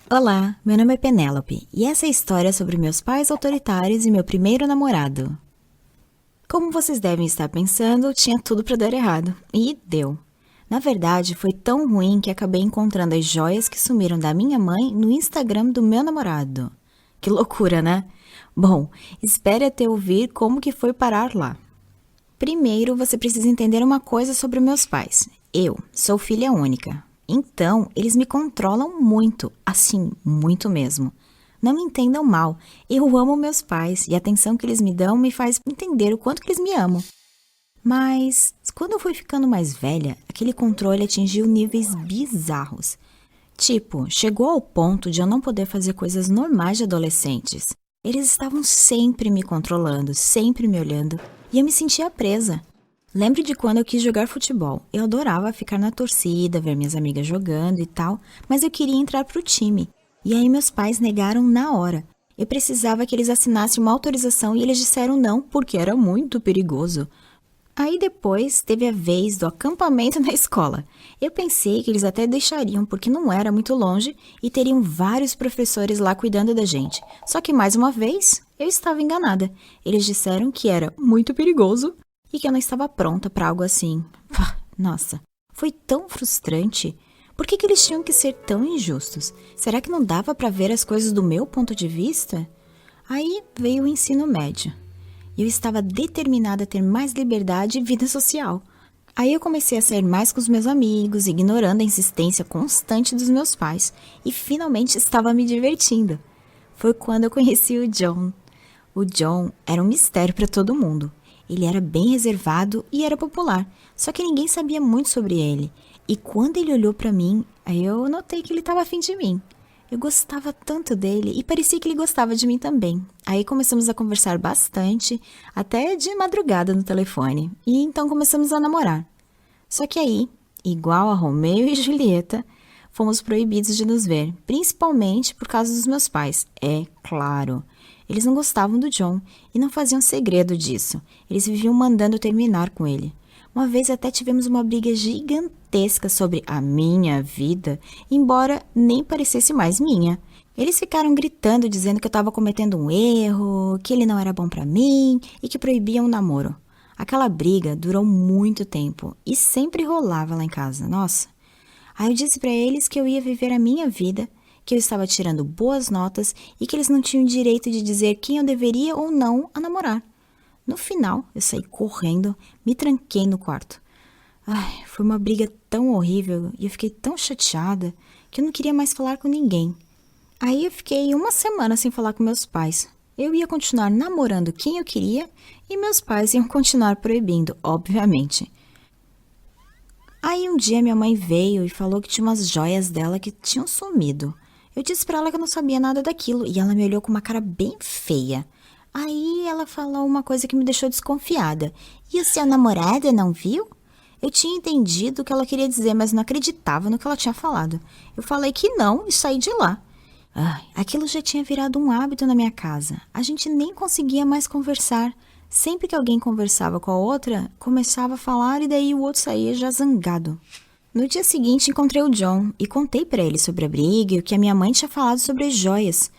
Olá, meu nome é Penélope e essa é a história sobre meus pais autoritários e meu primeiro namorado. Como vocês devem estar pensando, tinha tudo para dar errado. E deu. Na verdade, foi tão ruim que acabei encontrando as joias que sumiram da minha mãe no Instagram do meu namorado. Que loucura, né? Bom, espere até ouvir como que foi parar lá. Primeiro, você precisa entender uma coisa sobre meus pais. Eu sou filha única. Então, eles me controlam muito, assim, muito mesmo. Não me entendam mal, eu amo meus pais e a atenção que eles me dão me faz entender o quanto que eles me amam. Mas, quando eu fui ficando mais velha, aquele controle atingiu níveis bizarros. Tipo, chegou ao ponto de eu não poder fazer coisas normais de adolescentes. Eles estavam sempre me controlando, sempre me olhando, e eu me sentia presa. Lembro de quando eu quis jogar futebol. Eu adorava ficar na torcida, ver minhas amigas jogando e tal, mas eu queria entrar pro time. E aí meus pais negaram na hora. Eu precisava que eles assinassem uma autorização e eles disseram não, porque era muito perigoso. Aí depois teve a vez do acampamento na escola. Eu pensei que eles até deixariam porque não era muito longe e teriam vários professores lá cuidando da gente. Só que mais uma vez, eu estava enganada. Eles disseram que era muito perigoso e que eu não estava pronta para algo assim. Pá, nossa, foi tão frustrante. Por que eles tinham que ser tão injustos? Será que não dava para ver as coisas do meu ponto de vista? Aí veio o ensino médio. E eu estava determinada a ter mais liberdade e vida social. Aí eu comecei a sair mais com os meus amigos, ignorando a insistência constante dos meus pais, e finalmente estava me divertindo. Foi quando eu conheci o John. O John era um mistério para todo mundo. Ele era bem reservado e era popular, só que ninguém sabia muito sobre ele. E quando ele olhou para mim, aí eu notei que ele estava afim de mim. Eu gostava tanto dele e parecia que ele gostava de mim também. Aí começamos a conversar bastante, até de madrugada no telefone. E então começamos a namorar. Só que aí, igual a Romeu e Julieta, fomos proibidos de nos ver, principalmente por causa dos meus pais. É claro. Eles não gostavam do John e não faziam segredo disso. Eles viviam mandando terminar com ele. Uma vez até tivemos uma briga gigantesca sobre a minha vida, embora nem parecesse mais minha. Eles ficaram gritando, dizendo que eu estava cometendo um erro, que ele não era bom para mim e que proibiam o namoro. Aquela briga durou muito tempo e sempre rolava lá em casa, nossa. Aí eu disse para eles que eu ia viver a minha vida, que eu estava tirando boas notas e que eles não tinham direito de dizer quem eu deveria ou não a namorar. No final, eu saí correndo, me tranquei no quarto. Ai, foi uma briga tão horrível e eu fiquei tão chateada que eu não queria mais falar com ninguém. Aí eu fiquei uma semana sem falar com meus pais. Eu ia continuar namorando quem eu queria e meus pais iam continuar proibindo, obviamente. Aí um dia minha mãe veio e falou que tinha umas joias dela que tinham sumido. Eu disse pra ela que eu não sabia nada daquilo e ela me olhou com uma cara bem feia. Aí ela falou uma coisa que me deixou desconfiada. E o seu namorado não viu? Eu tinha entendido o que ela queria dizer, mas não acreditava no que ela tinha falado. Eu falei que não e saí de lá. Ai, aquilo já tinha virado um hábito na minha casa. A gente nem conseguia mais conversar. Sempre que alguém conversava com a outra, começava a falar e daí o outro saía já zangado. No dia seguinte encontrei o John e contei pra ele sobre a briga e o que a minha mãe tinha falado sobre as joias.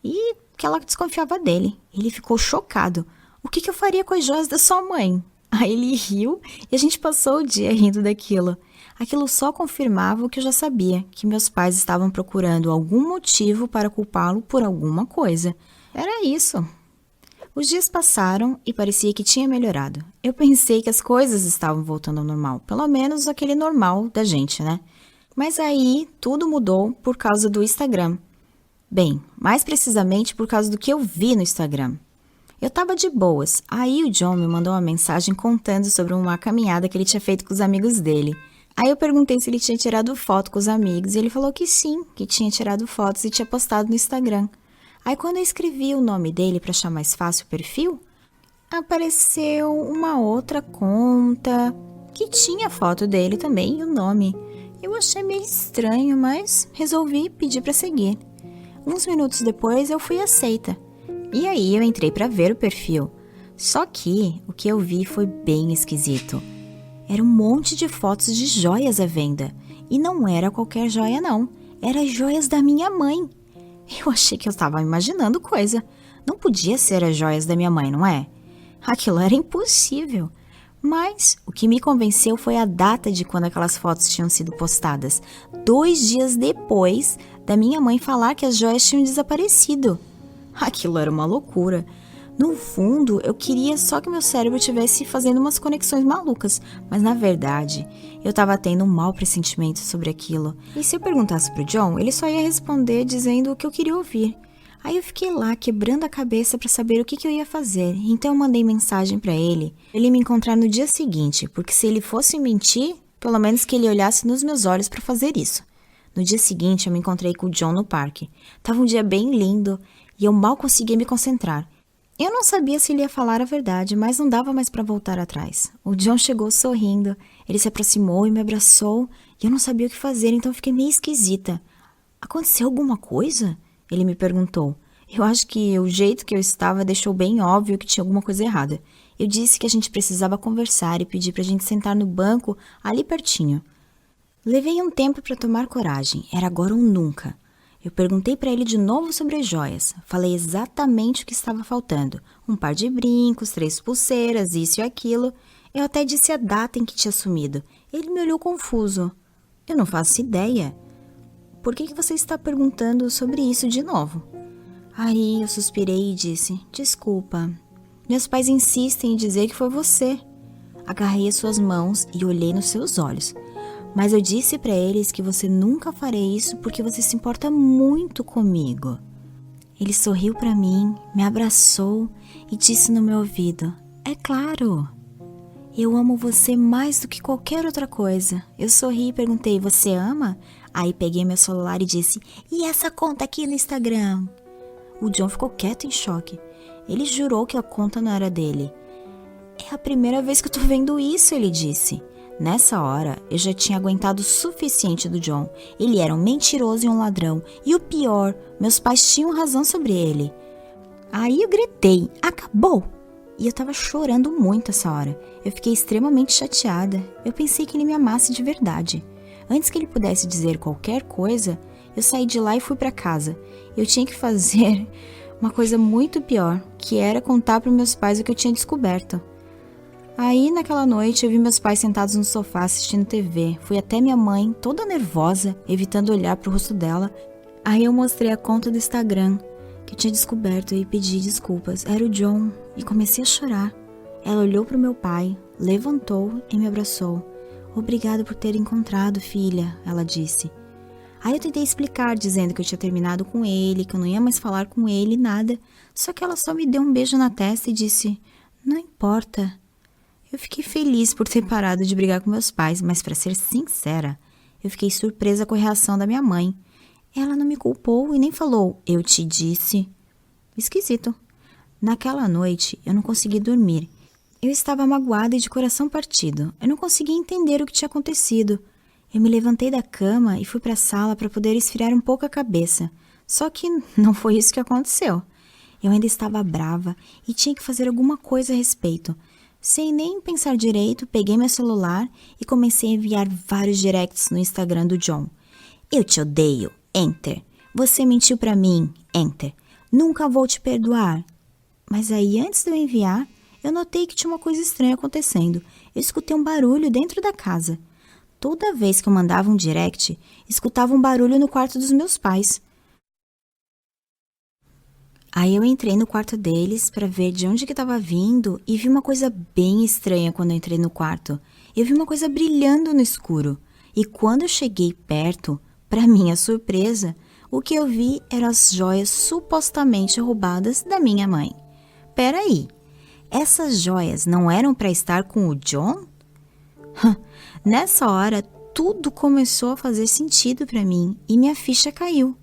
E que ela desconfiava dele. Ele ficou chocado. O que eu faria com as joias da sua mãe? Aí ele riu e a gente passou o dia rindo daquilo. Aquilo só confirmava o que eu já sabia, que meus pais estavam procurando algum motivo para culpá-lo por alguma coisa. Era isso. Os dias passaram e parecia que tinha melhorado. Eu pensei que as coisas estavam voltando ao normal, pelo menos aquele normal da gente, né? Mas aí tudo mudou por causa do Instagram. Bem, mais precisamente por causa do que eu vi no Instagram. Eu tava de boas, aí o John me mandou uma mensagem contando sobre uma caminhada que ele tinha feito com os amigos dele. Aí eu perguntei se ele tinha tirado foto com os amigos e ele falou que sim, que tinha tirado fotos e tinha postado no Instagram. Aí quando eu escrevi o nome dele para achar mais fácil o perfil, apareceu uma outra conta que tinha foto dele também e o nome. Eu achei meio estranho, mas resolvi pedir para seguir. Uns minutos depois eu fui aceita. E aí eu entrei para ver o perfil. Só que o que eu vi foi bem esquisito. Era um monte de fotos de joias à venda. E não era qualquer joia não. Eram as joias da minha mãe. Eu achei que eu estava imaginando coisa. Não podia ser as joias da minha mãe, não é? Aquilo era impossível. Mas o que me convenceu foi a data de quando aquelas fotos tinham sido postadas. 2 dias depois da minha mãe falar que as joias tinham desaparecido. Aquilo era uma loucura. No fundo, eu queria só que meu cérebro estivesse fazendo umas conexões malucas, mas na verdade, eu estava tendo um mau pressentimento sobre aquilo. E se eu perguntasse pro John, ele só ia responder dizendo o que eu queria ouvir. Aí eu fiquei lá quebrando a cabeça para saber o que eu ia fazer, então eu mandei mensagem para ele me encontrar no dia seguinte, porque se ele fosse mentir, pelo menos que ele olhasse nos meus olhos para fazer isso. No dia seguinte, eu me encontrei com o John no parque. Tava um dia bem lindo e eu mal conseguia me concentrar. Eu não sabia se ele ia falar a verdade, mas não dava mais para voltar atrás. O John chegou sorrindo, ele se aproximou e me abraçou, e eu não sabia o que fazer, então fiquei meio esquisita. Aconteceu alguma coisa? Ele me perguntou. Eu acho que o jeito que eu estava deixou bem óbvio que tinha alguma coisa errada. Eu disse que a gente precisava conversar e pedi pra gente sentar no banco ali pertinho. Levei um tempo para tomar coragem, era agora ou nunca. Eu perguntei para ele de novo sobre as joias. Falei exatamente o que estava faltando. Um par de brincos, 3 pulseiras, isso e aquilo. Eu até disse a data em que tinha sumido. Ele me olhou confuso. Eu não faço ideia. Por que você está perguntando sobre isso de novo? Aí eu suspirei e disse, desculpa. Meus pais insistem em dizer que foi você. Agarrei as suas mãos e olhei nos seus olhos. Mas eu disse para eles que você nunca faria isso porque você se importa muito comigo. Ele sorriu para mim, me abraçou e disse no meu ouvido, é claro, eu amo você mais do que qualquer outra coisa. Eu sorri e perguntei, você ama? Aí peguei meu celular e disse, e essa conta aqui no Instagram? O John ficou quieto em choque. Ele jurou que a conta não era dele. É a primeira vez que eu tô vendo isso, ele disse. Nessa hora, eu já tinha aguentado o suficiente do John. Ele era um mentiroso e um ladrão. E o pior, meus pais tinham razão sobre ele. Aí eu gritei, acabou! E eu tava chorando muito essa hora. Eu fiquei extremamente chateada. Eu pensei que ele me amasse de verdade. Antes que ele pudesse dizer qualquer coisa, eu saí de lá e fui pra casa. Eu tinha que fazer uma coisa muito pior, que era contar para meus pais o que eu tinha descoberto. Aí, naquela noite, eu vi meus pais sentados no sofá assistindo TV. Fui até minha mãe, toda nervosa, evitando olhar pro rosto dela. Aí eu mostrei a conta do Instagram que eu tinha descoberto e pedi desculpas. Era o John e comecei a chorar. Ela olhou pro meu pai, levantou e me abraçou. Obrigado por ter encontrado, filha, ela disse. Aí eu tentei explicar, dizendo que eu tinha terminado com ele, que eu não ia mais falar com ele, nada. Só que ela só me deu um beijo na testa e disse, não importa. Eu fiquei feliz por ter parado de brigar com meus pais, mas para ser sincera, eu fiquei surpresa com a reação da minha mãe. Ela não me culpou e nem falou, eu te disse. Esquisito. Naquela noite, eu não consegui dormir. Eu estava magoada e de coração partido. Eu não conseguia entender o que tinha acontecido. Eu me levantei da cama e fui para a sala para poder esfriar um pouco a cabeça. Só que não foi isso que aconteceu. Eu ainda estava brava e tinha que fazer alguma coisa a respeito. Sem nem pensar direito, peguei meu celular e comecei a enviar vários directs no Instagram do John. Eu te odeio, enter. Você mentiu pra mim, enter. Nunca vou te perdoar. Mas aí, antes de eu enviar, eu notei que tinha uma coisa estranha acontecendo. Eu escutei um barulho dentro da casa. Toda vez que eu mandava um direct, escutava um barulho no quarto dos meus pais. Aí eu entrei no quarto deles para ver de onde que estava vindo e vi uma coisa bem estranha quando eu entrei no quarto. Eu vi uma coisa brilhando no escuro. E quando eu cheguei perto, para minha surpresa, o que eu vi eram as joias supostamente roubadas da minha mãe. Peraí, essas joias não eram para estar com o John? Nessa hora, tudo começou a fazer sentido para mim e minha ficha caiu.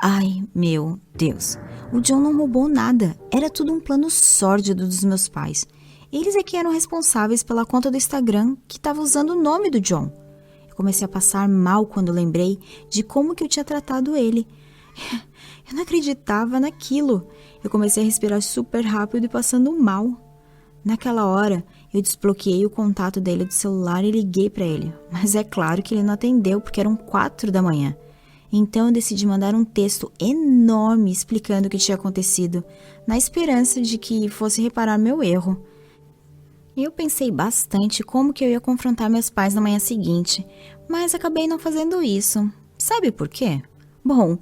Ai, meu Deus, o John não roubou nada, era tudo um plano sórdido dos meus pais. Eles é que eram responsáveis pela conta do Instagram que estava usando o nome do John. Eu comecei a passar mal quando lembrei de como que eu tinha tratado ele. Eu não acreditava naquilo. Eu comecei a respirar super rápido e passando mal. Naquela hora, eu desbloqueei o contato dele do celular e liguei para ele. Mas é claro que ele não atendeu porque eram 4 da manhã. Então eu decidi mandar um texto enorme explicando o que tinha acontecido, na esperança de que fosse reparar meu erro. Eu pensei bastante como que eu ia confrontar meus pais na manhã seguinte, mas acabei não fazendo isso. Sabe por quê? Bom,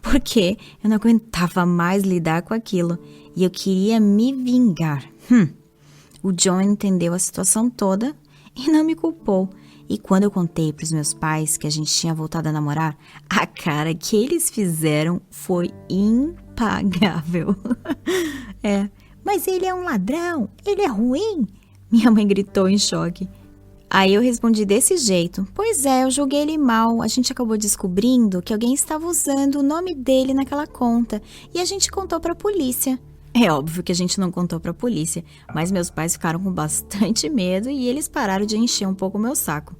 porque eu não aguentava mais lidar com aquilo e eu queria me vingar. O John entendeu a situação toda e não me culpou. E quando eu contei para os meus pais que a gente tinha voltado a namorar, a cara que eles fizeram foi impagável. Mas ele é um ladrão, ele é ruim. Minha mãe gritou em choque. Aí eu respondi desse jeito. Pois é, eu julguei ele mal. A gente acabou descobrindo que alguém estava usando o nome dele naquela conta. E a gente contou para a polícia. É óbvio que a gente não contou para a polícia, mas meus pais ficaram com bastante medo e eles pararam de encher um pouco o meu saco.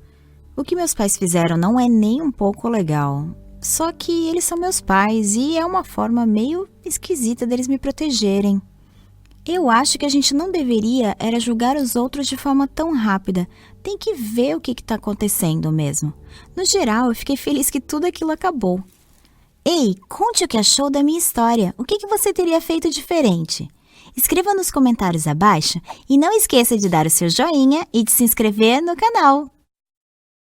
O que meus pais fizeram não é nem um pouco legal. Só que eles são meus pais e é uma forma meio esquisita deles me protegerem. Eu acho que a gente não deveria era julgar os outros de forma tão rápida. Tem que ver o que está acontecendo mesmo. No geral, eu fiquei feliz que tudo aquilo acabou. Ei, conte o que achou da minha história. O que você teria feito diferente? Escreva nos comentários abaixo e não esqueça de dar o seu joinha e de se inscrever no canal.